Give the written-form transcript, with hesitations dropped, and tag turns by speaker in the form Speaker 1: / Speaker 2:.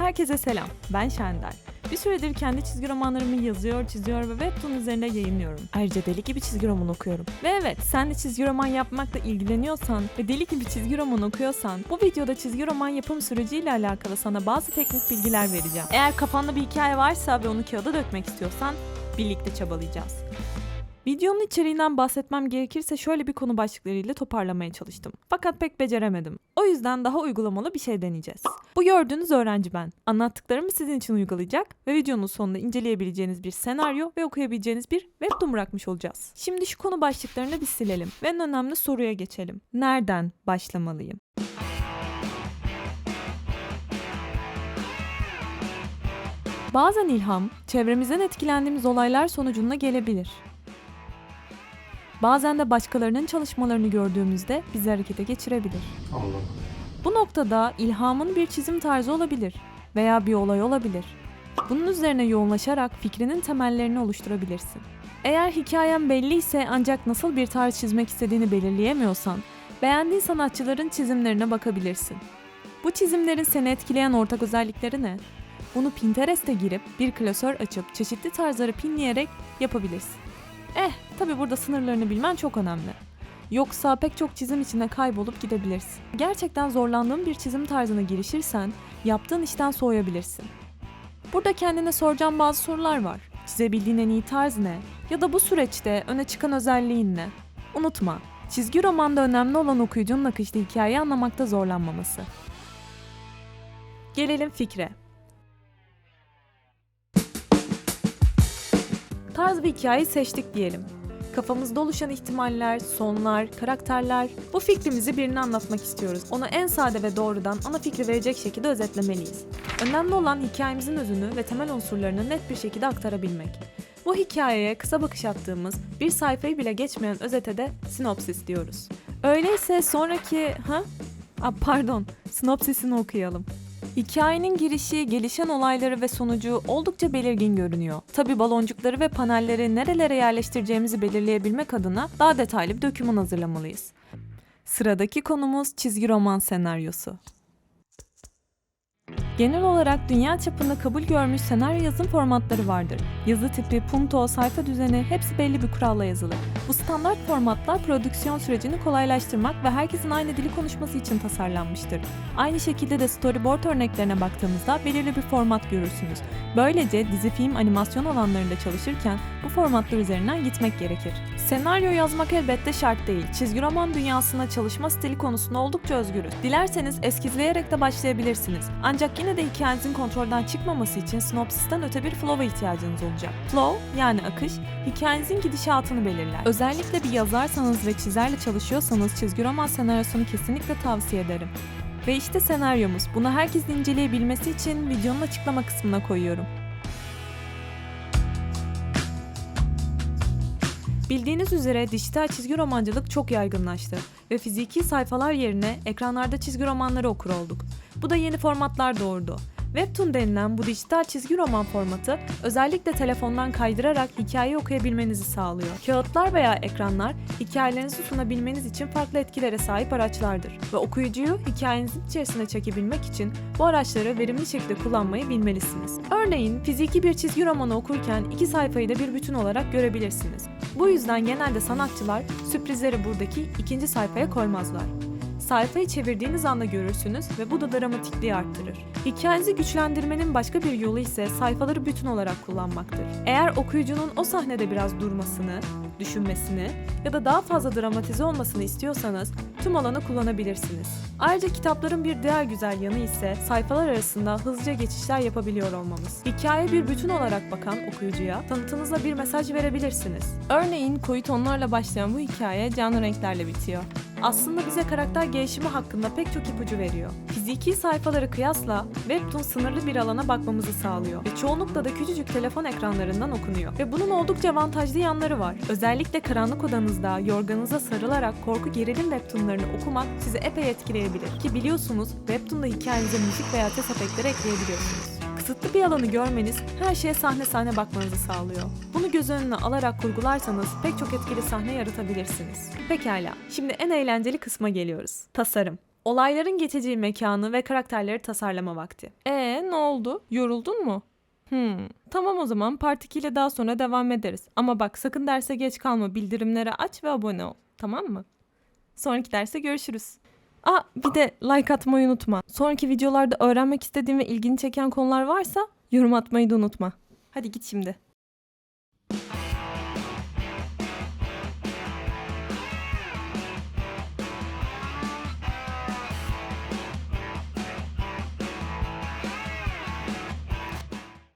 Speaker 1: Herkese selam, ben Şender. Bir süredir kendi çizgi romanlarımı yazıyor, çiziyor ve Webtoon üzerinde yayınlıyorum. Ayrıca deli gibi çizgi roman okuyorum. Ve evet, sen de çizgi roman yapmakla ilgileniyorsan ve deli gibi çizgi roman okuyorsan, bu videoda çizgi roman yapım süreciyle alakalı sana bazı teknik bilgiler vereceğim. Eğer kafanda bir hikaye varsa ve onu kağıda dökmek istiyorsan, birlikte çabalayacağız. Videonun içeriğinden bahsetmem gerekirse şöyle bir konu başlıklarıyla toparlamaya çalıştım. Fakat pek beceremedim. O yüzden daha uygulamalı bir şey deneyeceğiz. Bu gördüğünüz öğrenci ben. Anlattıklarımı sizin için uygulayacak ve videonun sonunda inceleyebileceğiniz bir senaryo ve okuyabileceğiniz bir webtoon bırakmış olacağız. Şimdi şu konu başlıklarını bir silelim ve en önemli soruya geçelim. Nereden başlamalıyım? Bazen ilham, çevremizden etkilendiğimiz olaylar sonucunda gelebilir. Bazen de başkalarının çalışmalarını gördüğümüzde bizi harekete geçirebilir.
Speaker 2: Allah.
Speaker 1: Bu noktada ilhamın bir çizim tarzı olabilir veya bir olay olabilir. Bunun üzerine yoğunlaşarak fikrinin temellerini oluşturabilirsin. Eğer hikayen belliyse ancak nasıl bir tarz çizmek istediğini belirleyemiyorsan, beğendiğin sanatçıların çizimlerine bakabilirsin. Bu çizimlerin seni etkileyen ortak özellikleri ne? Bunu Pinterest'e girip bir klasör açıp çeşitli tarzları pinleyerek yapabilirsin. Tabi burada sınırlarını bilmen çok önemli. Yoksa pek çok çizim içinde kaybolup gidebilirsin. Gerçekten zorlandığın bir çizim tarzına girişirsen yaptığın işten soğuyabilirsin. Burada kendine soracağın bazı sorular var. Çizebildiğin en iyi tarz ne? Ya da bu süreçte öne çıkan özelliğin ne? Unutma, çizgi romanda önemli olan okuyucunun akışta hikayeyi anlamakta zorlanmaması. Gelelim fikre. Tarz bir hikayeyi seçtik diyelim. Kafamızda oluşan ihtimaller, sonlar, karakterler, bu fikrimizi birine anlatmak istiyoruz. Ona en sade ve doğrudan ana fikri verecek şekilde özetlemeliyiz. Önemli olan hikayemizin özünü ve temel unsurlarını net bir şekilde aktarabilmek. Bu hikayeye kısa bakış attığımız, bir sayfayı bile geçmeyen özete de sinopsis diyoruz. Öyleyse sonraki... sinopsisini okuyalım. Hikayenin girişi, gelişen olayları ve sonucu oldukça belirgin görünüyor. Tabi baloncukları ve panelleri nerelere yerleştireceğimizi belirleyebilmek adına daha detaylı bir doküman hazırlamalıyız. Sıradaki konumuz çizgi roman senaryosu. Genel olarak dünya çapında kabul görmüş senaryo yazım formatları vardır. Yazı tipi, punto, sayfa düzeni hepsi belli bir kuralla yazılır. Bu standart formatlar prodüksiyon sürecini kolaylaştırmak ve herkesin aynı dili konuşması için tasarlanmıştır. Aynı şekilde de storyboard örneklerine baktığımızda belirli bir format görürsünüz. Böylece dizi, film, animasyon alanlarında çalışırken bu formatlar üzerinden gitmek gerekir. Senaryo yazmak elbette şart değil. Çizgi roman dünyasına çalışma stili konusunda oldukça özgürüz. Dilerseniz eskizleyerek de başlayabilirsiniz. Ancak yine de hikayenizin kontrolden çıkmaması için sinopsisten öte bir flow'a ihtiyacınız olacak. Flow, yani akış, hikayenizin gidişatını belirler. Özellikle bir yazarsanız ve çizerle çalışıyorsanız çizgi roman senaryosunu kesinlikle tavsiye ederim. Ve işte senaryomuz. Bunu herkesin inceleyebilmesi için videonun açıklama kısmına koyuyorum. Bildiğiniz üzere dijital çizgi romancılık çok yaygınlaştı ve fiziki sayfalar yerine ekranlarda çizgi romanları okur olduk. Bu da yeni formatlar doğurdu. Webtoon denilen bu dijital çizgi roman formatı özellikle telefondan kaydırarak hikayeyi okuyabilmenizi sağlıyor. Kağıtlar veya ekranlar hikayelerinizi sunabilmeniz için farklı etkilere sahip araçlardır ve okuyucuyu hikayenizin içerisine çekebilmek için bu araçları verimli şekilde kullanmayı bilmelisiniz. Örneğin fiziki bir çizgi romanı okurken iki sayfayı da bir bütün olarak görebilirsiniz. Bu yüzden genelde sanatçılar sürprizleri buradaki ikinci sayfaya koymazlar. Sayfayı çevirdiğiniz anda görürsünüz ve bu da dramatikliği arttırır. Hikayenizi güçlendirmenin başka bir yolu ise sayfaları bütün olarak kullanmaktır. Eğer okuyucunun o sahnede biraz durmasını, düşünmesini ya da daha fazla dramatize olmasını istiyorsanız tüm alanı kullanabilirsiniz. Ayrıca kitapların bir diğer güzel yanı ise sayfalar arasında hızlıca geçişler yapabiliyor olmamız. Hikaye bir bütün olarak bakan okuyucuya tanıtınızla bir mesaj verebilirsiniz. Örneğin koyu tonlarla başlayan bu hikaye canlı renklerle bitiyor. Aslında bize karakter gelişimi hakkında pek çok ipucu veriyor. Fiziki sayfaları kıyasla Webtoon sınırlı bir alana bakmamızı sağlıyor ve çoğunlukla da küçücük telefon ekranlarından okunuyor. Ve bunun oldukça avantajlı yanları var. Özellikle karanlık odanızda yorganınıza sarılarak korku gerilim Webtoonlarını okumak sizi epey etkileyebilir. Ki biliyorsunuz Webtoon'da hikayenize müzik veya ses efektleri ekleyebiliyorsunuz. Kısıtlı bir alanı görmeniz her şeye sahne sahne bakmanızı sağlıyor. Bunu göz önüne alarak kurgularsanız pek çok etkili sahne yaratabilirsiniz. Pekala, şimdi en eğlenceli kısma geliyoruz. Tasarım. Olayların geçeceği mekanı ve karakterleri tasarlama vakti.
Speaker 2: Ne oldu? Yoruldun mu? Tamam o zaman Part 2 ile daha sonra devam ederiz. Ama bak sakın derse geç kalma. Bildirimleri aç ve abone ol. Tamam mı? Sonraki derste görüşürüz. Bir de like atmayı unutma. Sonraki videolarda öğrenmek istediğin ve ilgini çeken konular varsa yorum atmayı da unutma. Hadi git şimdi.